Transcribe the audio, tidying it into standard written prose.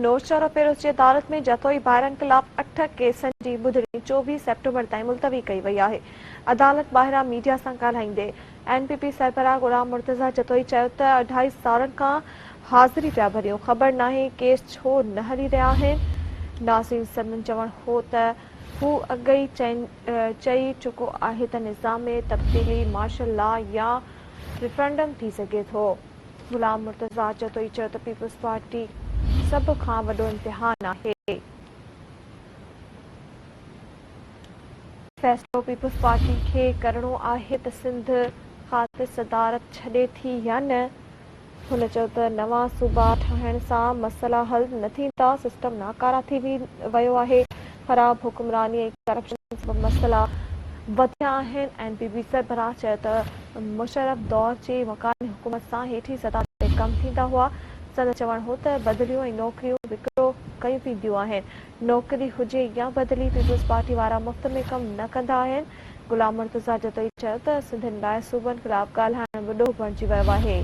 नोश चारो पेरोस जी अदालत में जतोई ॿाहिरनि ख़िलाफ़ 8 केसनि जी ॿुधणी 24 सेप्टेम्बर ताईं मुलतवी कई वई आहे। अदालत ॿाहिरां मीडिया सां ॻाल्हाईंदे एनपीपी सरबराह गुलाम मुर्तज़ा जतोई चयो त 2.5 सालनि खां हाज़िरी पिया भरियूं, ख़बर नाहे केस छो न हली रहिया आहिनि। नाज़रीन सदन चवणु हो त हू अॻई चई चुको आहे त निज़ाम में तब्दीली मार्शल लॉ या रेफरेंडम थी सघे थो। गुलाम मुर्तज़ा जतोई चयो त पीपल्स पार्टी सब खां वॾो इम्तिहान आहे। फ़ैसिलो पीपल्स पार्टी खे करणो आहे त सिंध ख़ातिर सदारत छॾे थी या न। हुन चयो त नवां सूबा ठाहिण सां मसइला हल न थींदा, सिस्टम नाकारा थी वियो आहे। ख़राब हुक्मरानी ऐं करप्शन सबबि मसइला वधिया आहिनि। एनपीपी सरबराह चयो त मुशर्रफ दौर जे मकानी हुकूमत सां हेठी सतह ते कम थींदा हुआ। संदसि चवणु हो त बदिलियूं ऐं नौकरियूं विकिरो कयूं वेंदियूं आहिनि। नौकरी हुजे या बदिली, पीपल्स पार्टी वारा मुफ़्त में कम न कंदा आहिनि। गुलाम मुर्तज़ा जतोई चयो त सिंधियुनि लाइ सूबनि ख़िलाफ़ ॻाल्हाइण वॾो बणिजी वियो आहे।